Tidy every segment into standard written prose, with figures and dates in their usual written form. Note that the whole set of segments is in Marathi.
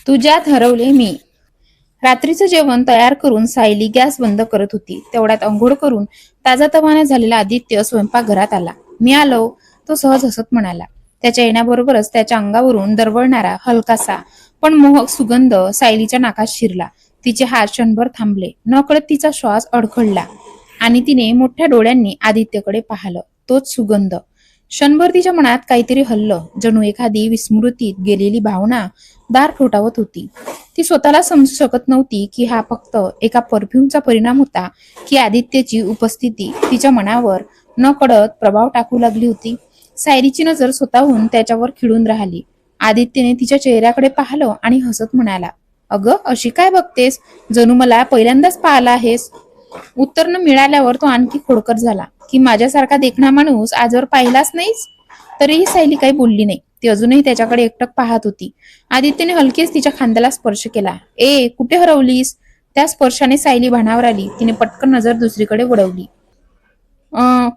तुझ्यात हरवले मी. रात्रीचं जेवण तयार करून सायली गॅस बंद करत होती. तेवढ्यात अंघोळ करून ताजा तवाना झालेला आदित्य स्वयंपाकघरात आला. मी आलो, तो सहज हसत म्हणाला. त्याच्या येण्याबरोबरच त्याच्या अंगावरून दरवळणारा हलकासा पण मोहक सुगंध सायलीच्या नाकात शिरला. तिचे हात क्षणभर थांबले. नकळत तिचा श्वास अडखळला आणि तिने मोठ्या डोळ्यांनी आदित्यकडे पाहिलं. तोच सुगंध. क्षणभर तिच्या मनात काहीतरी हललं, जणू एखादी विस्मृतीत गेलेली भावना दार ठोठावत होती. ती स्वतःला समजू शकत नव्हती की हा फक्त एका परफ्यूमचा परिणाम होता की आदित्यची उपस्थिती तिच्या मनावर न कळत प्रभाव टाकू लागली होती. सायलीची नजर स्वतःहून त्याच्यावर खिळून राहिली. आदित्यने तिच्या चेहऱ्याकडे पाहिलं आणि हसत म्हणाला, अगं अशी काय बघतेस? जणू मला पहिल्यांदाच पाहिला आहेस. उत्तर न मिळाल्यावर तो आणखी खोडकर झाला की माझ्यासारखा देखणा माणूस आजवर पाहिलाच नाहीस. तरीही सायली काही बोलली नाही. ती अजूनही त्याच्याकडे एकटक पाहत होती. आदित्यने हलकेच तिच्या खांद्याला स्पर्श केला. ए, कुठे हरवलीस? त्या स्पर्शाने सायली भानावर आली. तिने पटकन नजर दुसरीकडे वळवली.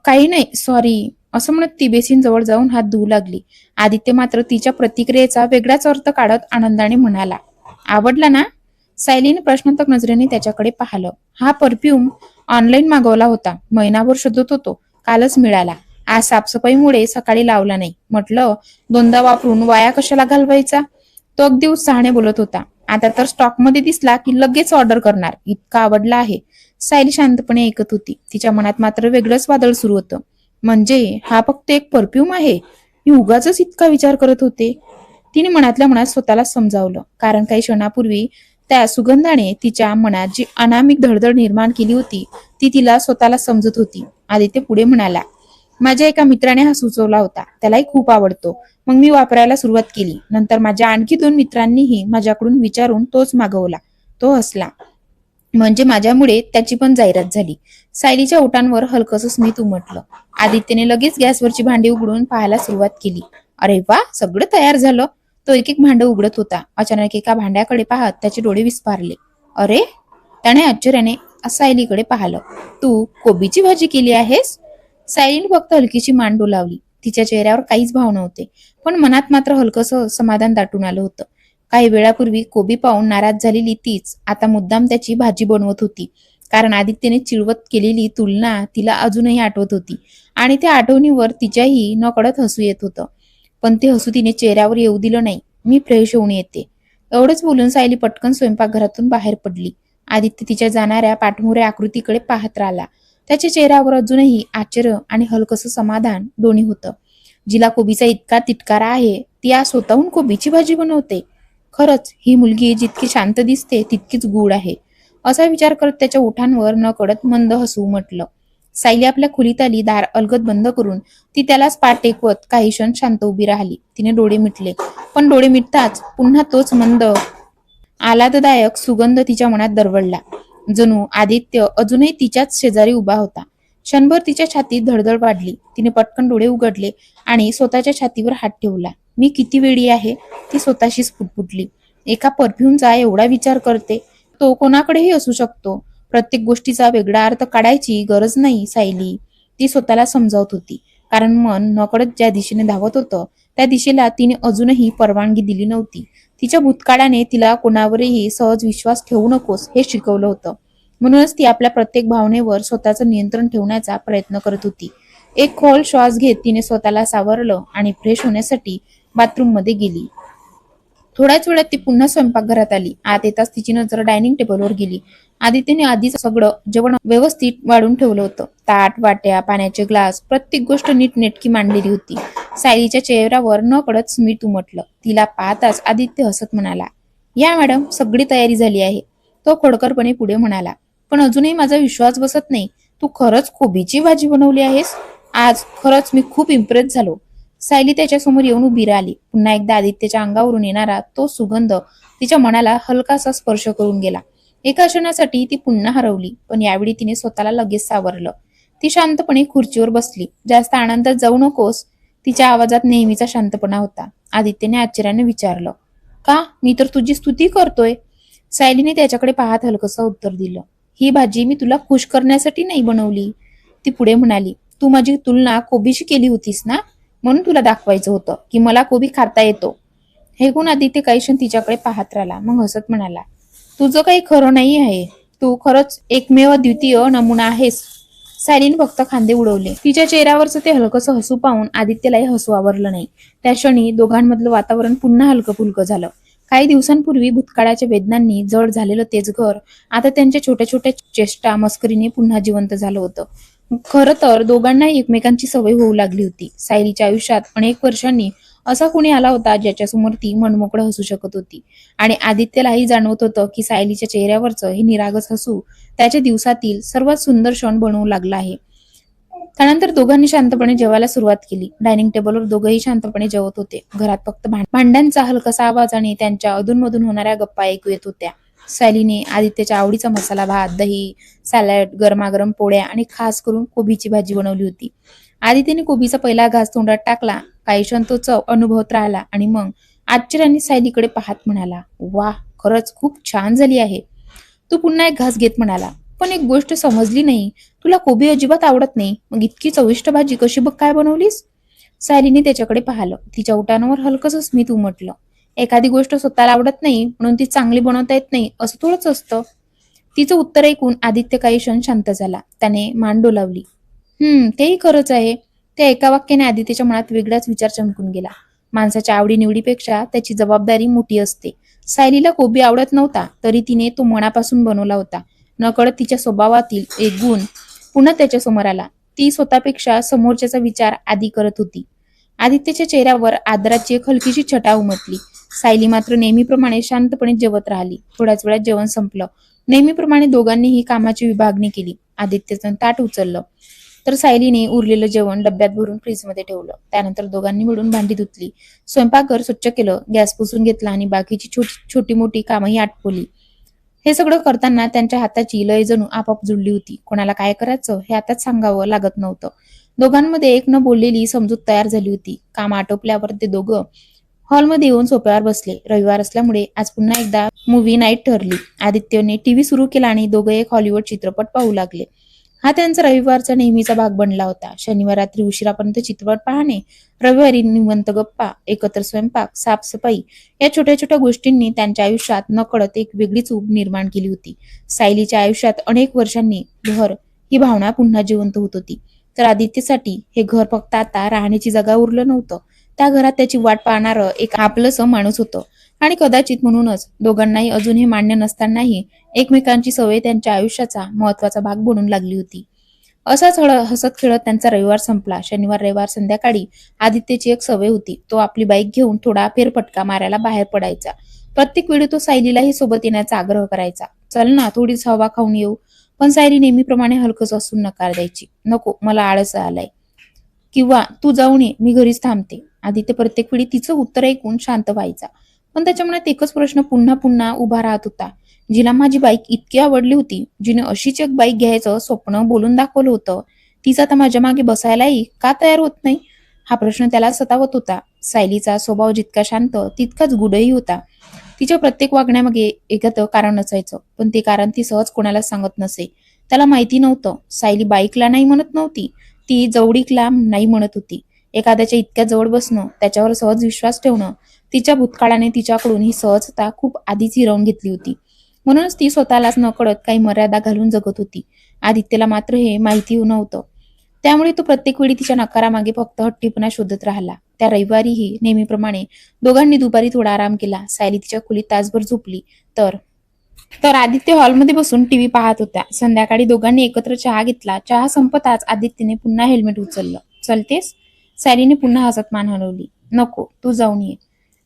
काही नाही, सॉरी, असं म्हणत ती बेसिन जवळ जाऊन हात धुवू लागली. आदित्य मात्र तिच्या प्रतिक्रियेचा वेगळाच अर्थ काढत आनंदाने म्हणाला, आवडला ना? सायलीने प्रश्नार्थक नजरेने त्याच्याकडे पाहिलं. हा परफ्यूम ऑनलाईन मागवला होता. महिनाभर शोधत होतो. कालच मिळाला. आज साफसफाईमुळे सकाळी लावला नाही. म्हटलं दोनदा वापरून वाया कशाला घालवायचा. तो अगदी उत्साहाने बोलत होता. आता तर स्टॉकमध्ये दिसला की लगेच ऑर्डर करणार. इतका आवडला आहे. सायली शांतपणे ऐकत होती. तिच्या मनात मात्र वेगळंच वादळ सुरू होतं. म्हणजे हा फक्त एक परफ्यूम आहे? मी उगाचच इतका विचार करत होते. तिने मनातल्या मनात स्वतःला समजावलं. कारण काही क्षणापूर्वी त्या सुगंधाने तिच्या मनात जी अनामिक धडधड निर्माण केली होती ती तिला स्वतःला समजत होती. आदित्य पुढे म्हणाला, माझ्या एका मित्राने हा सुचवला होता. त्यालाही खूप आवडतो. मग मी वापरायला सुरुवात केली. नंतर माझ्या आणखी 2 मित्रांनीही माझ्याकडून विचारून तोच मागवला. तो हसला. म्हणजे माझ्यामुळे त्याची पण जाहिरात झाली. सायलीच्या ओठांवर हलकस स्मित उमटलं. आदित्यने लगेच गॅसवरची भांडी उघडून पाहायला सुरुवात केली. अरे वा, सगळं तयार झालं. तो एक एक भांडं उघडत होता. अचानक एका भांड्याकडे पाहत त्याचे डोळे विस्फारले. अरे, त्याने आश्चर्याने सायलीकडे पाहिलं. तू कोबीची भाजी केली आहेस? सायलीने फक्त हलकीची मान डोलावली. तिच्या चेहऱ्यावर काहीच भाव नव्हते, पण मनात मात्र हलकसं समाधान दाटून आलं होतं. काही वेळापूर्वी कोबी पाहून नाराज झालेली तीच आता मुद्दाम त्याची भाजी बनवत होती. कारण आदित्यने चिडवत केलेली तुलना तिला अजूनही आठवत होती आणि त्या आठवणीवर तिच्याही नकळत हसू येत होतं. पण ते हसू तिने चेहऱ्यावर येऊ दिलं नाही. मी फ्रेश होऊन येते. एवढंच बोलून सायली पटकन स्वयंपाकघरातून बाहेर पडली. आदित्य तिच्या जाणाऱ्या पाठमोऱ्या आकृतीकडे पाहत राहिला. त्याच्या चेहऱ्यावर अजूनही आश्चर्य आणि हलकसं समाधान दोन्ही होतं. जिला कोबीचा इतका तिटकारा आहे ती आज स्वतःहून कोबीची भाजी बनवते. खरंच ही मुलगी जितकी शांत दिसते तितकीच गूढ आहे, असा विचार करत त्याच्या ओठांवर न कळत मंद हसू उमटलं. सायली आपल्या खोलीत आली. दार अलगद बंद करून ती त्यालाच पाठ टेकवत काही क्षण शांत उभी राहिली. तिने डोळे मिटले, पण डोळे मिटताच पुन्हा तोच मंद आल्हाददायक सुगंध तिच्या मनात दरवळला. जणू आदित्य अजूनही तिच्याच शेजारी उभा होता. क्षणभर तिच्या छातीत धडधड वाढली. तिने पटकन डोळे उघडले आणि स्वतःच्या छातीवर हात ठेवला. मी किती वेडी आहे, ती स्वतःशीच फुटफुटली. एका परफ्यूमचा एवढा विचार करते. तो कोणाकडेही असू शकतो. प्रत्येक गोष्टीचा वेगळा अर्थ काढायची गरज नाही सायली, ती स्वतःला समजावत होती. कारण मन नकळत ज्या दिशेने धावत होतं त्या दिशेला तिने अजूनही परवानगी दिली नव्हती. तिच्या भूतकाळाने तिला कोणावरही सहज विश्वास ठेवू नकोस हे शिकवलं होतं. म्हणूनच ती आपल्या प्रत्येक भावनेवर स्वतःचं नियंत्रण ठेवण्याचा प्रयत्न करत होती. एक खोल श्वास घेत तिने स्वतःला सावरलं आणि फ्रेश होण्यासाठी बाथरूम मध्ये गेली. थोड्याच वेळात ती पुन्हा स्वयंपाकघरात आली. आत येताच तिची नजर डायनिंग टेबलवर गेली. आदित्यने आधीच सगळं जेवण व्यवस्थित वाढून ठेवलं होतं. ताट, वाट्या, पाण्याचे ग्लास, प्रत्येक गोष्ट नीटनेटकी मांडलेली होती. सायलीच्या चेहऱ्यावर न कळत स्मित उमटलं. तिला पाहताच आदित्य हसत म्हणाला, या मॅडम, सगळी तयारी झाली आहे. तो खोडकरपणे पुढे म्हणाला, पण अजूनही माझा विश्वास बसत नाही. तू खरंच कोबीची भाजी बनवली आहेस? आज खरंच मी खूप इम्प्रेस झालो. सायली त्याच्यासमोर येऊन उभी राहिली. पुन्हा एकदा आदित्यच्या अंगावरून येणारा तो सुगंध तिच्या मनाला हलकासा स्पर्श करून गेला. एका क्षणासाठी ती पुन्हा हरवली, पण यावेळी तिने स्वतःला लगेच सावरलं. ती शांतपणे खुर्चीवर बसली. जास्त आनंदात जाऊ नकोस, तिच्या आवाजात नेहमीचा शांतपणा होता. आदित्यने आश्चर्याने विचारलं, का? मी तर तुझी स्तुती करतोय. सायलीने त्याच्याकडे पाहत हलकसं उत्तर दिलं, ही भाजी मी तुला खुश करण्यासाठी नाही बनवली. ती पुढे म्हणाली, तू माझी तुलना कोबीशी केली होतीस ना, म्हणून तुला दाखवायचं होतं की मला कोबी खाता येतो. हे गुण आदित्य काही क्षण तिच्याकडे पाहत राहिला, मग हसत म्हणाला, तुझं काही खरं नाही आहे. तू खरंच एकमेव द्वितीय नमुना आहेस. सायलीने फक्त खांदे उडवले. तिच्या चेहऱ्यावरचं ते हलकंसं हसू पाहून आदित्यलाही हसू आवरलं नाही. त्या क्षणी दोघांमधलं वातावरण पुन्हा हलकं फुलकं झालं. काही दिवसांपूर्वी भूतकाळाच्या वेदनांनी जड झालेलं तेच घर आता त्यांच्या छोट्या छोट्या चेष्टा मस्करीने पुन्हा जिवंत झालं होतं. खरं तर दोघांनाही एकमेकांची सवय होऊ लागली होती. सायलीच्या आयुष्यात अनेक वर्षांनी असा कोणी आला होता ज्याच्यासमोर ती मनमोकळं हसू शकत होती. आणि आदित्यलाही जाणवत होतं की सायलीच्या चेहऱ्यावरचं हे निरागस हसू त्याच्या दिवसातील सर्वात सुंदर क्षण बनवू लागला आहे. त्यानंतर दोघांनी शांतपणे जेवायला सुरुवात केली. डायनिंग टेबलवर दोघंही शांतपणे जेवत होते. घरात फक्त भांड्यांचा हलकासा आवाज आणि त्यांच्या अधूनमधून होणाऱ्या गप्पा ऐकू येत होत्या. सायलीने आदित्यच्या आवडीचा मसाला भात, दही, सॅलड, गरमागरम पोळ्या आणि खास करून कोबीची भाजी बनवली होती. आदित्यने कोबीचा पहिला घास तोंडात टाकला. काही क्षण तो चव अनुभवत राहिला आणि मग आश्चर्याने सायलीकडे पाहत म्हणाला, वाह, खरंच खूप छान झाली आहे. तो पुन्हा एक घास घेत म्हणाला, पण एक गोष्ट समजली नाही. तुला कोबी अजिबात आवडत नाही, मग इतकी चविष्ट भाजी कशी बघ काय बनवलीस? सायलीने त्याच्याकडे पाहिलं. तिच्या ओठांवर हलकंसं स्मित उमटलं. एखादी गोष्ट स्वतःला आवडत नाही म्हणून ती चांगली बनवता येत नाही असं थोडंच असतं. तिचं उत्तर ऐकून आदित्य काही क्षण शांत झाला. त्याने मान डोलावली. तेही खरंच आहे. त्या एका वाक्याने आदित्यच्या मनात वेगळाच विचार चमकून गेला. माणसाच्या आवडीनिवडीपेक्षा त्याची जबाबदारी मोठी असते. सायलीला कोबी आवडत नव्हता, तरी तिने तो मनापासून बनवला होता. नकळत तिच्या स्वभावातील एक गुण पुन्हा त्याच्या समोर आला. ती स्वतःपेक्षा समोरच्याचा विचार आधी करत होती. आदित्यच्या चेहऱ्यावर आदराची एक हलकीशी छटा उमटली. सायली मात्र नेहमीप्रमाणे शांतपणे जेवत राहिली. थोड्याच वेळात जेवण संपलं. नेहमीप्रमाणे दोघांनीही कामाची विभागणी केली. आदित्यचं ताट उचललं तर सायलीने उरलेलं जेवण डब्यात भरून फ्रीजमध्ये ठेवलं. त्यानंतर दोघांनी मिळून भांडी धुतली, स्वयंपाकघर स्वच्छ केलं, गॅस पुसून घेतला आणि बाकीची छोटी मोठी कामही आटपवली. हे सगळं करताना त्यांच्या हाताची लय जणू आपोआप जुळली होती. कोणाला काय करायचं हे आताच सांगावं लागत नव्हतं. दोघांमध्ये एक न बोललेली समजूत तयार झाली होती. काम आटोपल्यावर ते दोघं हॉलमध्ये येऊन सोफ्यावर बसले. रविवार असल्यामुळे आज पुन्हा एकदा मूव्ही नाईट ठरली. आदित्यने टीव्ही सुरू केला आणि दोघं एक हॉलिवूड चित्रपट पाहू लागले. हा त्यांचा रविवारचा नेहमीचा भाग बनला होता. शनिवार रात्री उशिरापर्यंत चित्रपट पाहणे, रविवारी निवांत गप्पा, एकत्र स्वयंपाक, साफसफाई या छोट्या छोट्या गोष्टींनी त्यांच्या आयुष्यात नकळत एक वेगळीच ऊब निर्माण केली होती. सायलीच्या आयुष्यात अनेक वर्षांनी घर ही भावना पुन्हा जिवंत होत होती. तर आदित्यसाठी हे घर फक्त आता राहण्याची जागा उरलं नव्हतं. त्या घरात त्याची वाट पाहणारं एक आपलंसं माणूस होतं. आणि कदाचित म्हणूनच दोघांनाही अजून हे मान्य नसतानाही एकमेकांची सवय त्यांच्या आयुष्याचा महत्वाचा भाग बनून लागली होती. असाच हसत खेळत त्यांचा रविवार संपला. शनिवार रविवार संध्याकाळी आदित्यची एक सवय होती. तो आपली बाईक घेऊन थोडा फेरफटका मारायला बाहेर पडायचा. प्रत्येक वेळी तो सायलीलाही सोबत येण्याचा आग्रह करायचा. चल ना, थोडीच हवा खाऊन येऊ. पण सायली नेहमीप्रमाणे हलकंच असून नकार द्यायची. नको, मला आळस आलाय. किंवा तू जाऊन ये, मी घरीच थांबते. आदित्य प्रत्येक वेळी तिचं उत्तर ऐकून शांत व्हायचा. पण त्याच्या मनात एकच प्रश्न पुन्हा पुन्हा उभा राहत होता. जिला माझी बाईक इतकी आवडली होती, जिने अशीच एक बाईक घ्यायचं स्वप्न बोलून दाखवलं होतं, तीच आता माझ्या मागे बसायलाही का तयार होत नाही? हा प्रश्न त्याला सतावत होता. सायलीचा स्वभाव जितका शांत तितकाच गुढही होता. तिच्या प्रत्येक वागण्यामागे एखादं कारण असायचं, पण ते कारण ती सहज कोणाला सांगत नसे. त्याला माहिती नव्हतं. सायली बाईकला नाही म्हणत नव्हती, ती जवळीकला नाही म्हणत होती. एखाद्याच्या इतक्या जवळ बसणं, त्याच्यावर सहज विश्वास ठेवणं, तिच्या भूतकाळाने तिच्याकडून ही सहजता खूप आधीच हिरावून घेतली होती. म्हणूनच ती स्वतःलाच नकळत काही मर्यादा घालून जगत होती. आदित्यला मात्र हे माहिती नव्हतं. त्यामुळे तो प्रत्येक वेळी तिच्या नकारामागे फक्त हट्टीपणा शोधत राहिला. त्या रविवारीही नेहमीप्रमाणे दोघांनी दुपारी थोडा आराम केला. सायली तिच्या खोलीत तासभर झोपली तर तर आदित्य हॉलमध्ये बसून टीव्ही पाहत होता. संध्याकाळी दोघांनी एकत्र चहा घेतला. चहा संपताच आदित्यने पुन्हा हेल्मेट उचललं. चलतेस? सायलीने पुन्हा हसत मान हलवली. नको, तू जाऊन ये.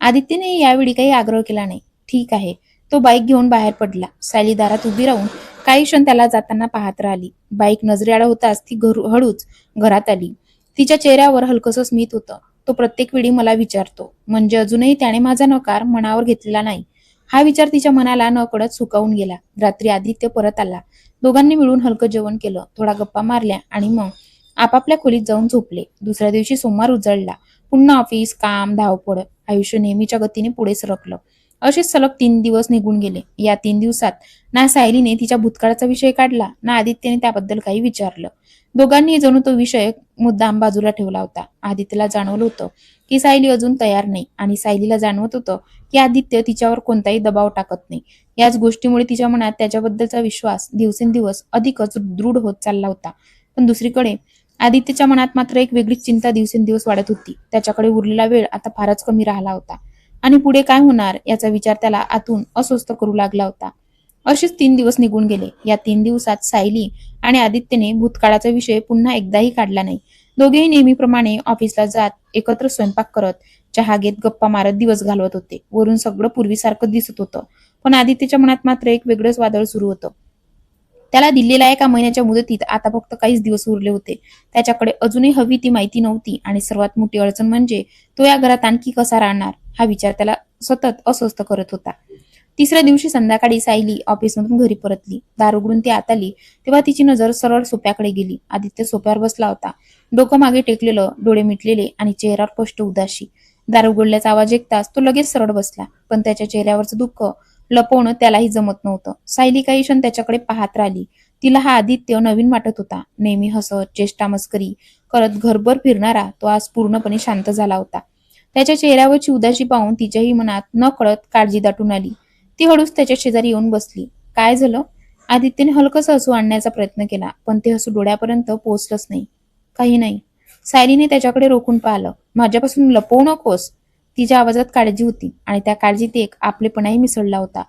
आदित्यने यावेळी काही आग्रह केला नाही. ठीक आहे. तो बाईक घेऊन बाहेर पडला. सायली दारात उभी राहून काही क्षण त्याला जाताना पाहत राहिली. बाईक नजरेआड होताच ती हळूच घरात आली. तिच्या चेहऱ्यावर हलकंसं स्मित होतं. तो प्रत्येक वेळी मला विचारतो, म्हणजे अजूनही त्याने माझा नकार मनावर घेतलेला नाही. हा विचार तिच्या मनाला नकळत सुकावून गेला. रात्री आदित्य परत आला. दोघांनी मिळून हलकं जेवण केलं, थोडा गप्पा मारल्या आणि मग आपापल्या खोलीत जाऊन झोपले. दुसऱ्या दिवशी सोमवार उजळला. पुन्हा ऑफिस, काम, धावपळ. आयुष्य नेहमीच्या गतीने पुढे सरकलं. असेच सलग 3 दिवस निघून गेले. या 3 दिवसात ना सायलीने तिच्या भूतकाळाचा विषय काढला, ना आदित्यने त्याबद्दल काही विचारलं. दोघांनी जणू तो विषय मुद्दाम बाजूला ठेवला होता. आदित्यला जाणवलं होतं की सायली अजून तयार नाही आणि सायलीला जाणवत होतं की आदित्य तिच्यावर कोणताही दबाव टाकत नाही. याच गोष्टीमुळे तिच्या मनात त्याच्याबद्दलचा विश्वास दिवसेंदिवस अधिकच दृढ होत चालला होता. पण दुसरीकडे आदित्यच्या मनात मात्र एक वेगळीच चिंता दिवसेंदिवस वाढत होती. त्याच्याकडे उरलेला वेळ आता फारच कमी राहिला होता आणि पुढे काय होणार याचा विचार त्याला आतून अस्वस्थ करू लागला होता. असेच 3 दिवस निघून गेले. या 3 दिवसात सायली आणि आदित्यने भूतकाळाचा विषय पुन्हा एकदाही काढला नाही. दोघेही नेहमीप्रमाणे ऑफिसला जात, एकत्र स्वयंपाक करत, चहा घेत, गप्पा मारत दिवस घालवत होते. वरून सगळं पूर्वीसारखं दिसत होतं, पण आदित्यच्या मनात मात्र एक वेगळंच वादळ सुरू होतं. त्याला दिलेल्या एका महिन्याच्या मुदतीत आता फक्त काहीच दिवस उरले होते. त्याच्याकडे अजूनही हवी ती माहिती नव्हती आणि सर्वात मोठी अडचण म्हणजे तो या घरात आणखी कसा राहणार हा विचार त्याला सतत अस्वस्थ करत होता. तिसऱ्या दिवशी संध्याकाळी सायली ऑफिसमधून घरी परतली. दार उघडून ती आत आली तेव्हा तिची नजर सरळ सोफ्याकडे गेली. आदित्य सोफ्यावर बसला होता, डोकं मागे टेकलेलं, डोळे मिटलेले आणि चेहऱ्यावर स्पष्ट उदासी. दार उघडल्याचा आवाज ऐकताच तो लगेच सरळ बसला, पण त्याच्या चेहऱ्यावरचं दुःख लपवणं त्यालाही जमत नव्हतं. सायली काही क्षण त्याच्याकडे पाहत राहिली. तिला हा आदित्य नवीन वाटत होता. नेहमी हसत, चेष्टा मस्करी करत घरभर फिरणारा तो आज पूर्णपणे शांत झाला होता. त्याच्या चेहऱ्यावरची उदासी पाहून तिच्याही मनात नकळत काळजी दाटून आली. ती हळूच त्याच्या शेजारी येऊन बसली. काय झालं? आदित्यने हलकंसं हसू आणण्याचा प्रयत्न केला, पण ते हसू डोळ्यापर्यंत पोहोचलंच नाही. काही नाही. सायलीने त्याच्याकडे रोखून पाहिलं. माझ्यापासून लपवू नकोस. तिच्या आवाजात काळजी होती आणि त्या काळजीत एक आपलेपणाही मिसळला होता.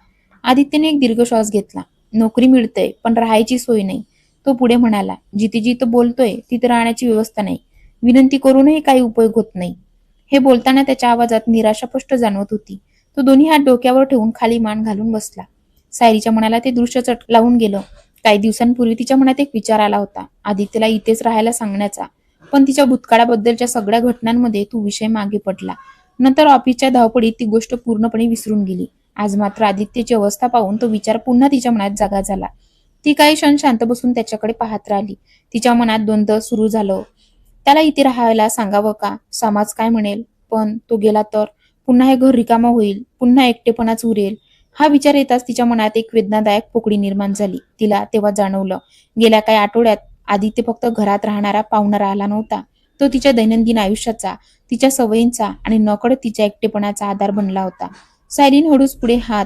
आदित्यने एक दीर्घ श्वास घेतला. नोकरी मिळते, पण राहायची सोय नाही. तो पुढे म्हणाला, जिथे जिथं बोलतोय तिथे राहण्याची व्यवस्था नाही. विनंती करूनही काही उपयोग होत नाही. हे बोलताना त्याच्या आवाजात निराशा स्पष्ट जाणवत होती. तो दोन्ही हात डोक्यावर ठेवून खाली मान घालून बसला. सायलीच्या मनाला ते दृश्य चट लावून गेलं. काही दिवसांपूर्वी तिच्या मनात एक विचार आला होता, आदित्यला इथेच राहायला सांगण्याचा. पण तिच्या भूतकाळाबद्दलच्या सगळ्या घटनांमध्ये तो विषय मागे पडला. नंतर ऑफिसच्या धावपडीत ती गोष्ट पूर्णपणे विसरून गेली. आज मात्र आदित्यची अवस्था पाहून तो विचार पुन्हा तिच्या मनात जागा झाला. ती काही क्षण शांत बसून त्याच्याकडे पाहत राहिली. तिच्या मनात द्वंद्व सुरू झालं. त्याला इथे राहायला सांगावं का? समाज काय म्हणेल? पण तो गेला तर पुन्हा हे घर रिकामं होईल, पुन्हा एकटेपणाच उरेल. हा विचार येताच तिच्या मनात एक वेदनादायक पोकळी निर्माण झाली. तिला तेव्हा जाणवलं, गेल्या काही आठवड्यात आदित्य फक्त घरात राहणारा पाहुणा राहिला नव्हता. तो तिच्या दैनंदिन आयुष्याचा, तिच्या सवयींचा आणि नकळत तिच्या एकटेपणाचा आधार बनला होता. सायलीन हळूच पुढे हात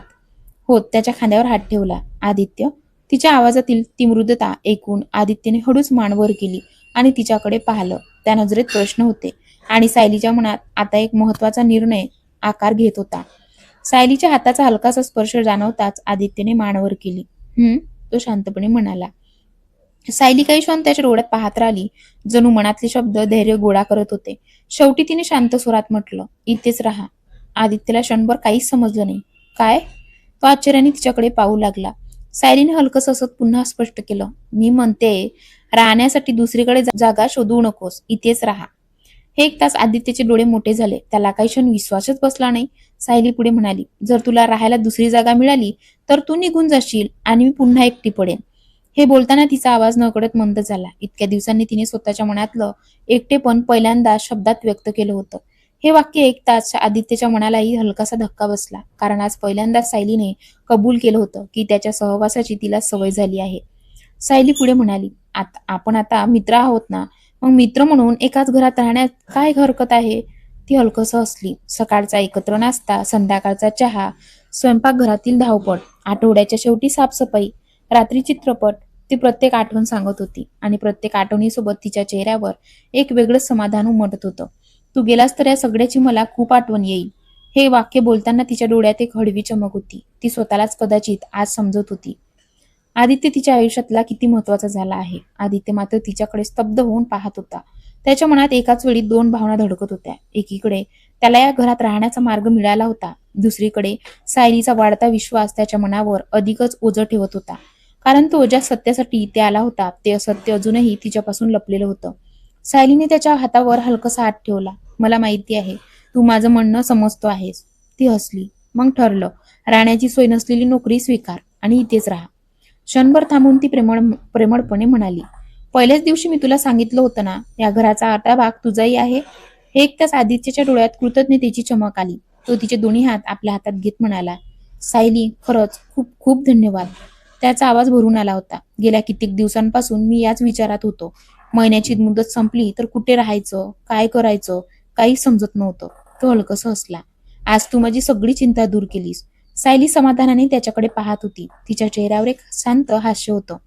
होत त्याच्या खांद्यावर हात ठेवला. आदित्य. तिच्या आवाजातील ती मृदता ऐकून आदित्यने हळूच मान वर केली आणि तिच्याकडे पाहिलं. त्या नजरेत प्रश्न होते आणि सायलीच्या मनात आता एक महत्वाचा निर्णय आकार घेत होता. सायलीच्या हाताचा हलकासा स्पर्श जाणवताच आदित्यने मान वर केली. तो शांतपणे म्हणाला. सायली काही क्षण त्याच्या डोळ्यात पाहत राहिली, जणू मनातले शब्द धैर्य गोळा करत होते. शेवटी तिने शांत स्वरात म्हटलं, इथेच राहा. आदित्यला क्षणभर काहीच समजलं नाही. काय? तो आश्चर्याने तिच्याकडे पाहू लागला. सायलीने हलकस असत पुन्हा स्पष्ट केलं, मी म्हणते राहण्यासाठी दुसरीकडे जागा शोधू नकोस, इथेच राहा. हे ऐकताच आदित्यचे डोळे मोठे झाले. त्याला काही क्षण विश्वासच बसला नाही. सायली पुढे म्हणाली, जर तुला राहायला दुसरी जागा मिळाली तर तू निघून जाशील आणि मी पुन्हा एकटी पडेन. हे बोलताना तिचा आवाज नकळत मंद झाला. इतक्या दिवसांनी तिने स्वतःच्या मनातलं एकटेपण पहिल्यांदा शब्दात व्यक्त केलं होतं. हे वाक्य ऐकताच आदित्यच्या मनालाही हलकासा धक्का बसला, कारण आज पहिल्यांदा सायलीने कबूल केलं होतं की त्याच्या सहवासाची तिला सवय झाली आहे. सायली पुढे म्हणाली, आपण आता मित्र आहोत ना, मग मित्र म्हणून एकाच घरात राहण्यात काय हरकत आहे? ती हलकसं हसली. सकाळचा एकत्र नाश्ता, संध्याकाळचा चहा, स्वयंपाकघरातील धावपळ, आठवड्याच्या शेवटी साफसफाई, रात्री चित्रपट. ती प्रत्येक आठवण सांगत होती आणि प्रत्येक आठवणीसोबत तिच्या चेहऱ्यावर एक वेगळंच समाधान उमटत होतं. तू गेलास तर या सगळ्याची मला खूप आठवण येईल. हे वाक्य बोलताना तिच्या डोळ्यात एक हळवी चमक होती. ती स्वतःलाच कदाचित आज समजत होती. आदित्य तिच्या आयुष्यातला किती महत्वाचा झाला आहे. आदित्य मात्र तिच्याकडे स्तब्ध होऊन पाहत होता. त्याच्या मनात एकाच वेळी दोन भावना धडकत होत्या. एकीकडे त्याला या घरात राहण्याचा मार्ग मिळाला होता. दुसरीकडे सायलीचा वाढता विश्वास त्याच्या मनावर अधिकच ओझं ठेवत होता. कारण तो ज्या सत्यासाठी ते आला होता ते असत्य अजूनही तिच्यापासून लपलेलं होतं. सायलीने त्याच्या हातावर हलकसा हात ठेवला. मला माहिती आहे, तू माझं म्हणणं समजतो आहेस. ती हसली. मग ठरलं. राहण्याची सोय नसलेली नोकरी स्वीकार आणि इथेच राहा. क्षणभर थांबून ती प्रेमळपणे म्हणाली, पहिल्याच दिवशी मी तुला सांगितलं होतं ना, या घराचा अर्धा भाग तुझाही आहे. हे ऐकताच आदित्यच्या डोळ्यात कृतज्ञतेची चमक आली. तो तिचे दोन्ही हात आपल्या हातात घेत म्हणाला, सायली, खरंच खूप खूप धन्यवाद. त्याचा आवाज भरून आला होता. गेल्या कित्येक दिवसांपासून मी याच विचारात होतो. महिन्याची मुदत संपली तर कुठे राहायचं, काय करायचं, काहीच समजत नव्हतं. तो हलकस हसला. आज तू माझी सगळी चिंता दूर केलीस. सायली समाधानाने त्याच्याकडे पाहत होती. तिच्या चेहऱ्यावर एक शांत हास्य होतं.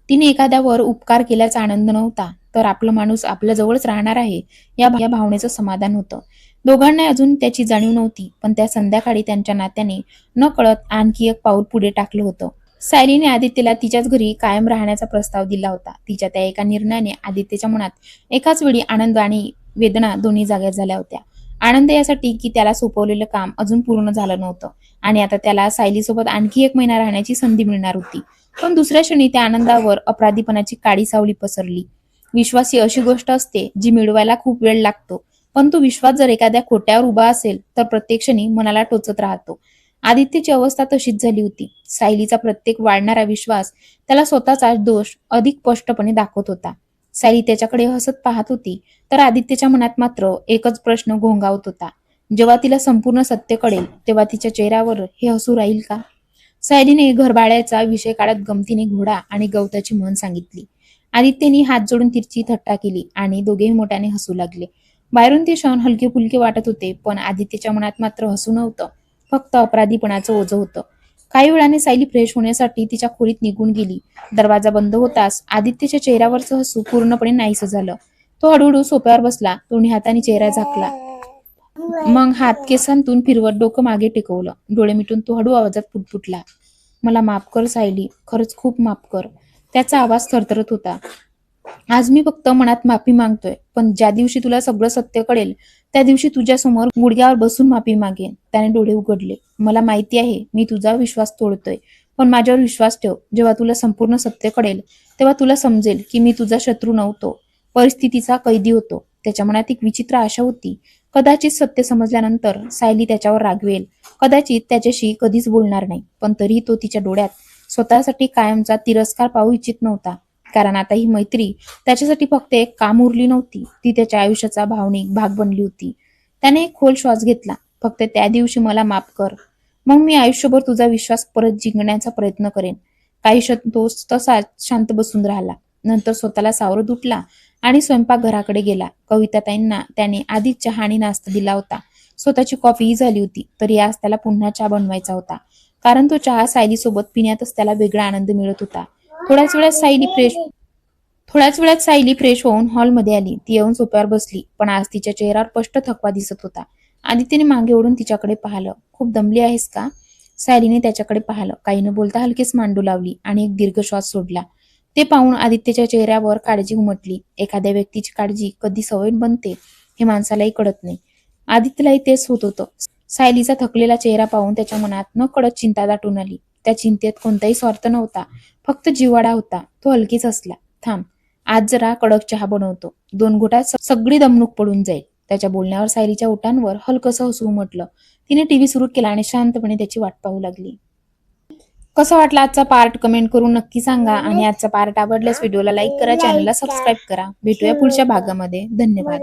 तिने एखाद्यावर उपकार केल्याचा आनंद नव्हता, तर आपला माणूस आपल्या जवळच राहणार आहे या भावनेचं समाधान होतं. दोघांना अजून त्याची जाणीव नव्हती, पण त्या संध्याकाळी त्यांच्या नात्याने नकळत आणखी एक पाऊल पुढे टाकलं होतं. सायलीने आदित्यला तिच्याच घरी कायम राहण्याचा प्रस्ताव दिला होता. तिच्या त्या एका निर्णयाने आदित्यच्या मनात एकाच वेळी आनंद आणि वेदना दोन्ही जाग्या झाल्या होत्या. आनंद यासाठी की त्याला सोपवलेलं काम अजून पूर्ण झालं नव्हतं आणि आता त्याला सायलीसोबत आणखी 1 महिना राहण्याची संधी मिळणार होती. पण दुसऱ्या क्षणी त्या आनंदावर अपराधीपणाची काळी सावली पसरली. विश्वास ही अशी गोष्ट असते जी मिळवायला खूप वेळ लागतो, पण तो विश्वास जर एखाद्या खोट्यावर उभा असेल तर प्रत्येक क्षणी मनाला टोचत राहतो. आदित्यची अवस्था तशीच झाली होती. सायलीचा प्रत्येक वाढणारा विश्वास त्याला स्वतःचा दोष अधिक स्पष्टपणे दाखवत होता. सायली त्याच्याकडे हसत पाहत होती, तर आदित्यच्या मनात मात्र एकच प्रश्न घोंगावत होता. जेव्हा तिला संपूर्ण सत्य कळेल तेव्हा तिच्या चेहऱ्यावर हे हसू राहील का? सायलीने घरभाड्याचा विषय काढत गमतीने घोडा आणि गवताची म्हण सांगितली. आदित्यने हात जोडून तिची थट्टा केली आणि दोघेही मोठ्याने हसू लागले. बाहेरून ते क्षण हलके फुलके वाटत होते, पण आदित्यच्या मनात मात्र हसू नव्हतं, फक्त अपराधीपणाचं ओझं होतं. काही वेळाने सायली फ्रेश होण्यासाठी तिच्या खोलीत निघून गेली. दरवाजा बंद होताच आदित्यच्या चेहऱ्यावरचं हसू पूर्णपणे नाहीसं झालं. तो हळूहळू सोफ्यावर बसला, दोन्ही हाताने चेहरा झाकला. मग हात केसांतून फिरवत डोकं मागे टेकवलं. डोळे मिटून तो हळू आवाजात पुटपुटला, मला माफ कर सायली, खरंच खूप माफ कर. त्याचा आवाज थरथरत होता. आज मी फक्त मनात माफी मागतोय, पण ज्या दिवशी तुला सगळं सत्य कळेल त्या दिवशी तुझ्या समोर गुडघ्यावर बसून माफी मागेन. त्याने डोळे उघडले. मला माहिती आहे मी तुझा विश्वास तोडतोय, पण माझ्यावर विश्वास ठेव. जेव्हा तुला संपूर्ण सत्य कळेल तेव्हा तुला समजेल की मी तुझा शत्रू नव्हतो, परिस्थितीचा कैदी होतो. त्याच्या मनात एक विचित्र आशा होती. कदाचित सत्य समजल्यानंतर सायली त्याच्यावर रागवेल, कदाचित त्याच्याशी कधीच बोलणार नाही, पण तरीही तो तिच्या डोळ्यात स्वतःसाठी कायमचा तिरस्कार पाहू इच्छित नव्हता. कारण आता ही मैत्री त्याच्यासाठी फक्त एक काम उरली नव्हती, ती त्याच्या आयुष्याचा भावनिक भाग बनली होती. त्याने एक खोल श्वास घेतला. फक्त त्या दिवशी मला माफ कर, मग मी आयुष्यभर तुझा विश्वास परत जिंकण्याचा प्रयत्न करेन. काही क्षण तो तसाच शांत बसून राहिला. नंतर स्वतःला सावरत उठला आणि स्वयंपाकघराकडे गेला. कविताताईंना त्याने आधीच चहा आणि नाश्ता दिला होता. स्वतःची कॉफीही झाली होती, तरी आज त्याला पुन्हा चहा बनवायचा होता, कारण तो चहा सायलीसोबत पिण्यातच त्याला वेगळा आनंद मिळत होता. थोड्याच वेळात सायली फ्रेश थोड्याच वेळात सायली फ्रेश होऊन हॉलमध्ये आली. ती येऊन सोफ्यावर बसली, पण आज तिच्या चेहऱ्यावर स्पष्ट थकवा दिसत होता. आदित्यने मागे ओढून तिच्याकडे पाहिलं. खूप दमली आहेस का? सायलीने त्याच्याकडे पाहिलं. काही न बोलता हलकीच मांडू लावली आणि एक दीर्घ श्वास सोडला. ते पाहून आदित्यच्या चेहऱ्यावर काळजी उमटली. एखाद्या व्यक्तीची काळजी कधी सवय बनते हे माणसालाही कळत नाही. आदित्यलाही तेच होत होतं. सायलीचा थकलेला चेहरा पाहून त्याच्या मनात न कळत चिंता दाटून आली. त्या चिंतेत कोणताही स्वार्थ नव्हता, फक्त जिव्हाळा होता. तो हलकीच हसला. थांब, आज जरा कडक चहा बनवतो. 2 घोटात सगळी दमणूक पडून जाईल. त्याच्या बोलण्यावर सायलीच्या ओठांवर हलकसं हसू उमटलं. तिने टीव्ही सुरू केला आणि शांतपणे त्याची वाट पाहू लागली. कसं वाटलं आजचा पार्ट कमेंट करून नक्की सांगा, आणि आजचा पार्ट आवडल्यास व्हिडिओला लाईक करा, चॅनलला सबस्क्राईब करा. भेटूया पुढच्या भागामध्ये. धन्यवाद.